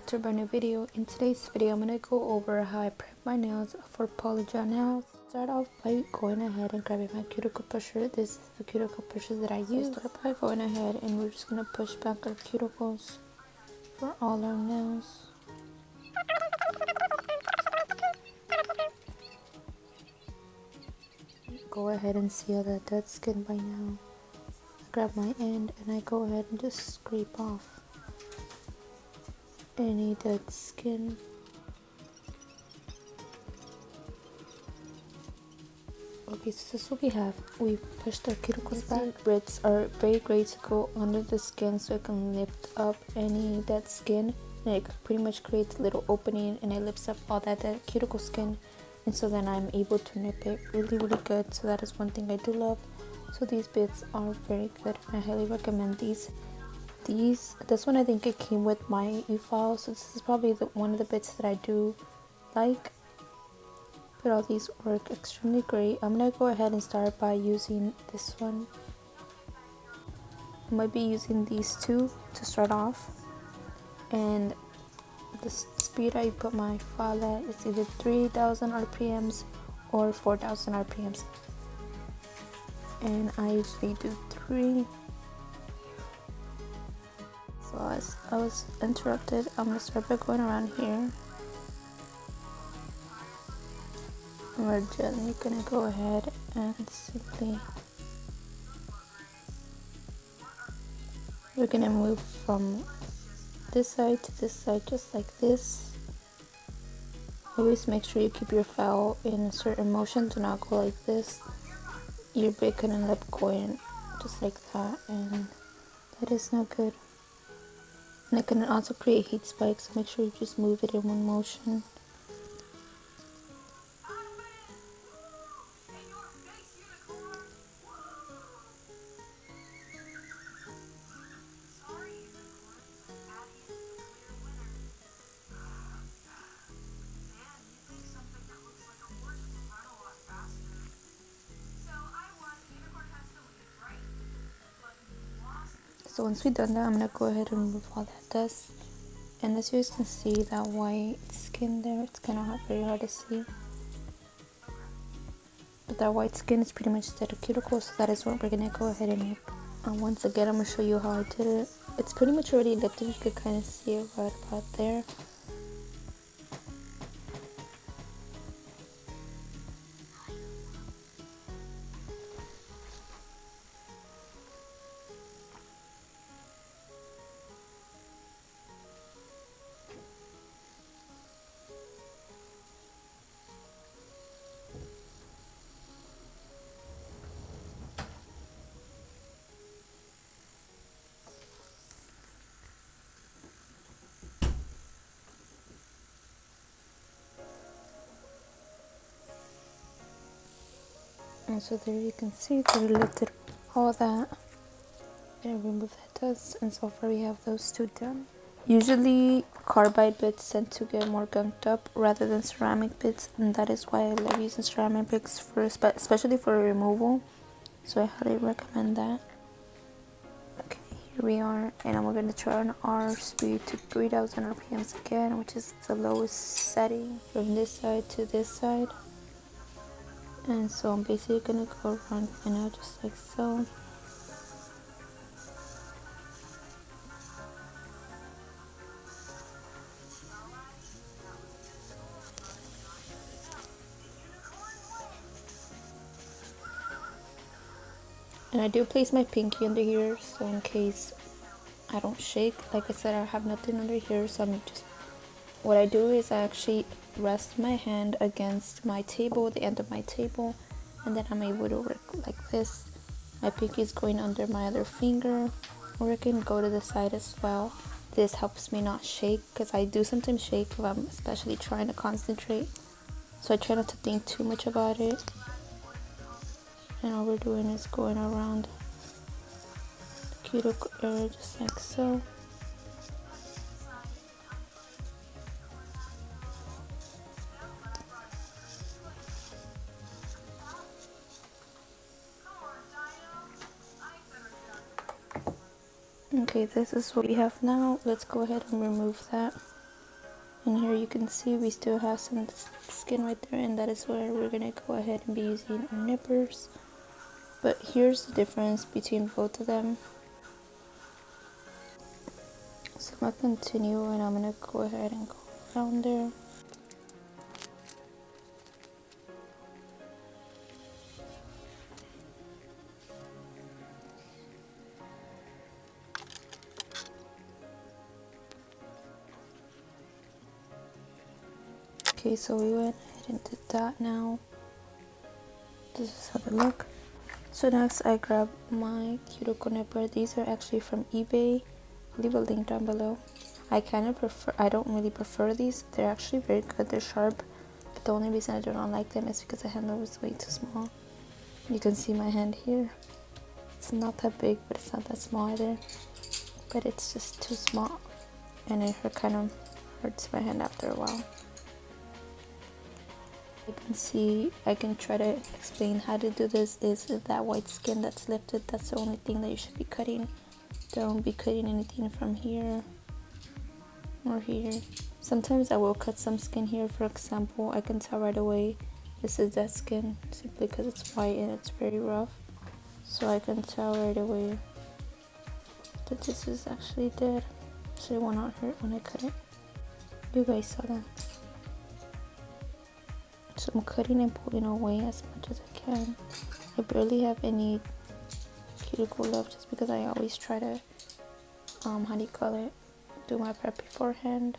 back to a brand new video. In today's video, I'm going to go over how I prep my nails for Polygel nails. Start off by going ahead and grabbing my cuticle pusher. This is the cuticle pusher that I use. Start by going ahead and we're just going to push back our cuticles for all our nails. Go ahead and seal that dead skin by now. Grab my end and I go ahead and just scrape off any dead skin. Okay, so this is what we have. We pushed our cuticles back. Bits are very great to go under the skin so it can lift up any dead skin. And it pretty much creates a little opening and it lifts up all that dead cuticle skin. And so then I'm able to nip it really good. So that is one thing I do love. So these bits are very good and I highly recommend these. This one I think it came with my e-file, so this is probably one of the bits that I do like. But all these work extremely great. I'm gonna go ahead and start by using this one. I might be using these two to start off, and the speed I put my file at is either 3000 RPMs or 4000 RPMs, and I usually do 3. So as I was interrupted, I'm going to start by going around here. And we're gently going to go ahead and simply, we're going to move from this side to this side just like this. Always make sure you keep your file in a certain motion. Do not go like this. Your bit can end up going just like that, and that is no good. And it can also create heat spikes, so make sure you just move it in one motion. So once we've done that, I'm going to go ahead and remove all that dust. And as you guys can see, that white skin there, it's kind of very hard to see. But that white skin is pretty much dead cuticle, so that is what we're going to go ahead and nip. Once again, I'm going to show you how I did it. It's pretty much already lifted. You could kind of see it right about there. And so there you can see that we lifted all that and remove that dust, and so far we have those two done. Usually carbide bits tend to get more gunked up rather than ceramic bits, and that is why I love using ceramic bits for especially for removal, so I highly recommend that. Okay, here we are, and we're going to turn our speed to 3000 RPMs again, which is the lowest setting from this side to this side. And so I'm basically going to go around and out just like so. And I do place my pinky under here, so in case I don't shake. Like I said, I have nothing under here, so what I do is I actually rest my hand against my table, the end of my table, and then I'm able to work like this. My pinky is going under my other finger, or it can go to the side as well. This helps me not shake, because I do sometimes shake if I'm especially trying to concentrate, so I try not to think too much about it. And all we're doing is going around the cuticle area just like so. Okay, this is what we have now. Let's go ahead and remove that. And here you can see we still have some skin right there, and that is where we're gonna go ahead and be using our nippers. But here's the difference between both of them. So I'm gonna continue, and I'm gonna go ahead and go around there. Okay, so we went ahead and did that now. This is how they look. So next I grab my cuticle nipper. These are actually from eBay. I'll leave a link down below. I don't really prefer these. They're actually very good. They're sharp. But the only reason I do not like them is because the handle is way too small. You can see my hand here. It's not that big, but it's not that small either. But it's just too small. And it kind of hurts my hand after a while. You can see, I can try to explain how to do this. Is that white skin that's lifted, that's the only thing that you should be cutting. Don't be cutting anything from here or here. Sometimes I will cut some skin here. For example, I can tell right away this is that skin simply because it's white and it's very rough. So I can tell right away that this is actually dead, so it will not hurt when I cut it. You guys saw that. So I'm cutting and pulling away as much as I can. I barely have any cuticle left just because I always try to, do my prep beforehand.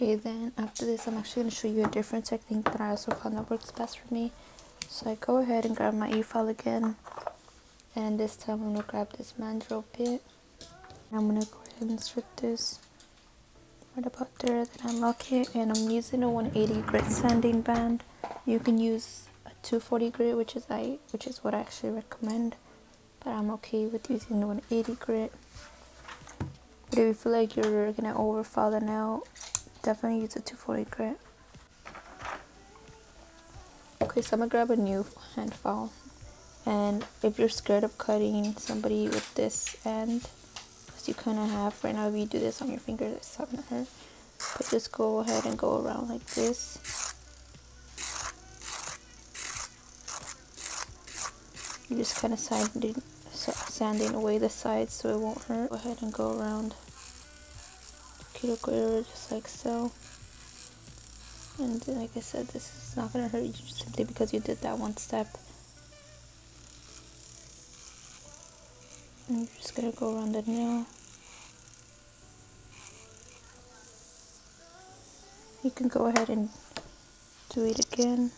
Okay, then after this I'm actually going to show you a different technique that I also found that works best for me. So I go ahead and grab my e-file again, and this time I'm going to grab this mandrel bit. I'm going to go ahead and insert this right about there, then I lock it, and I'm using a 180 grit sanding band. You can use a 240 grit, which is what I actually recommend, but I'm okay with using the 180 grit. But if you feel like you're going to overfile the nail, definitely use a 240 grit. Okay, so I'm gonna grab a new hand file, and if you're scared of cutting somebody with this end, because you kind of have right now, if you do this on your fingers, it's not gonna hurt. But just go ahead and go around like this. You're just kind of sanding away the sides so it won't hurt. Go ahead and go around the cuticle area just like so. And like I said, this is not going to hurt you simply because you did that one step. And you're just going to go around the nail. You can go ahead and do it again.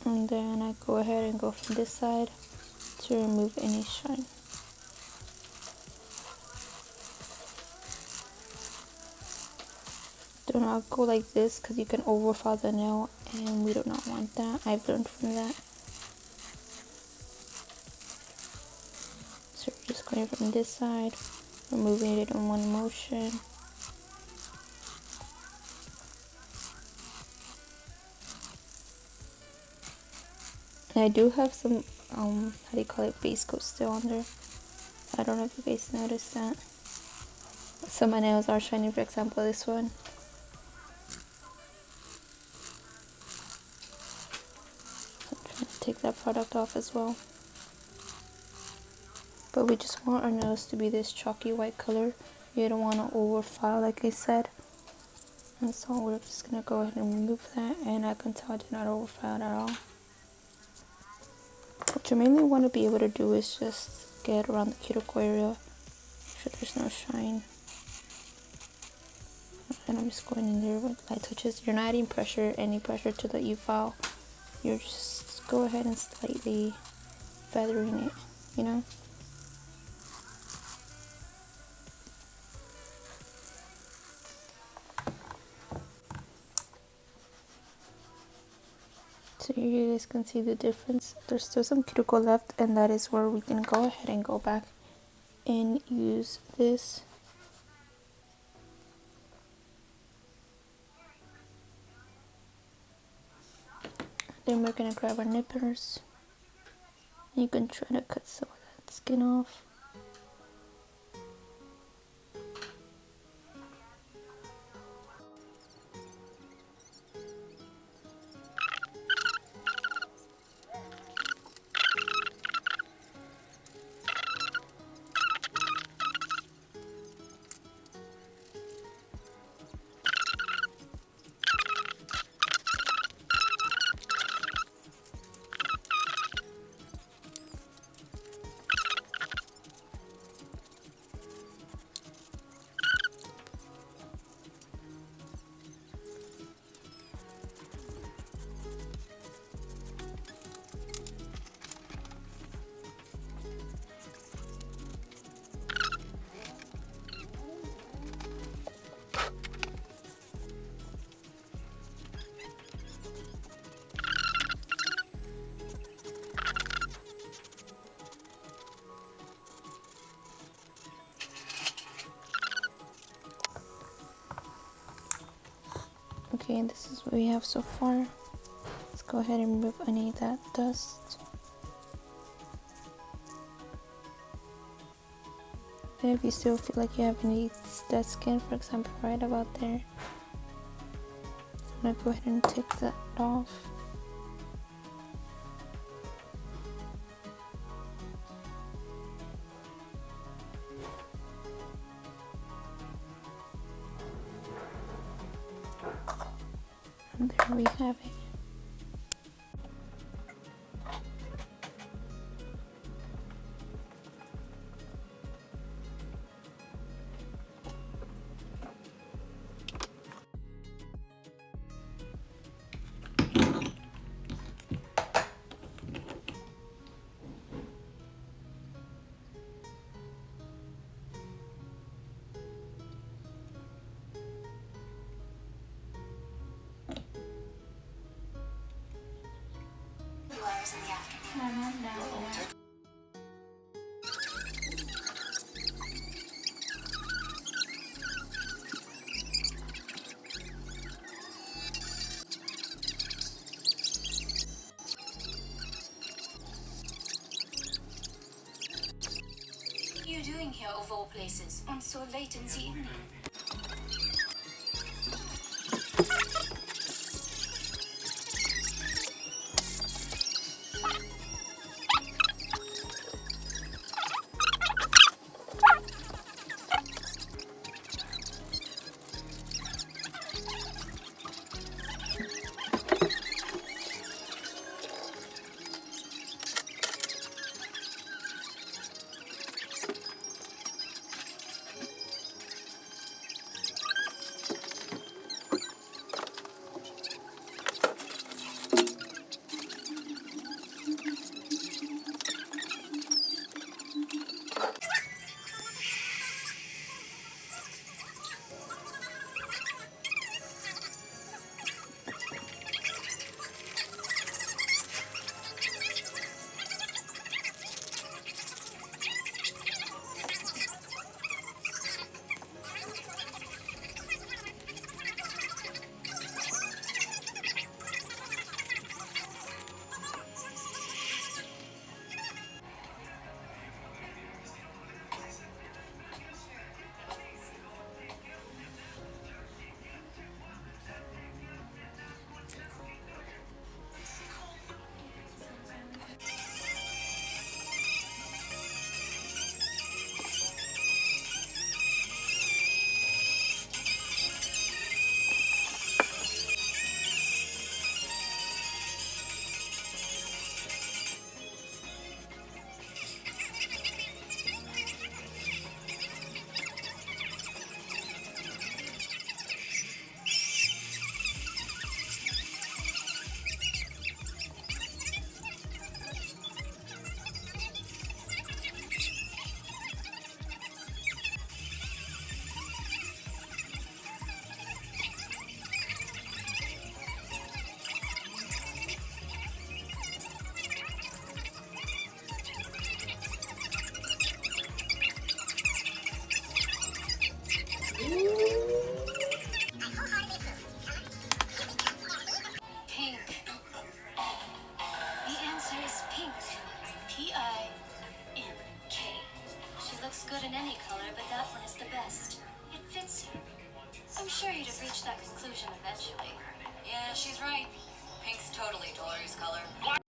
And then I go ahead and go from this side to remove any shine. Do not go like this because you can overfile the nail, and we do not want that. I've learned from that. So we're just going from this side, removing it in one motion. And I do have some base coat still on there. I don't know if you guys noticed that. Some of my nails are shiny, for example this one. I'm trying to take that product off as well. But we just want our nails to be this chalky white color. You don't want to overfile, like I said. And so we're just going to go ahead and remove that. And I can tell I did not overfile at all. What you mainly want to be able to do is just get around the cuticle area. Make sure there's no shine. And I'm just going in there with light touches. You're not adding any pressure to the e-file. You're just go ahead and slightly feathering it, you know. So here you guys can see the difference. There's still some cuticle left, and that is where we can go ahead and go back and use this. Then we're gonna grab our nippers. You can try to cut some of that skin off. Okay, and this is what we have so far. Let's go ahead and remove any of that dust. And if you still feel like you have any dead skin, for example, right about there, I'm gonna go ahead and take that off. And there we have it. In the afternoon. What are you doing here of all places on so late in the evening? Pink. P-I-N-K. She looks good in any color, but that one is the best. It fits you. I'm sure you'd have reached that conclusion eventually. Yeah, she's right. Pink's totally Dory's color.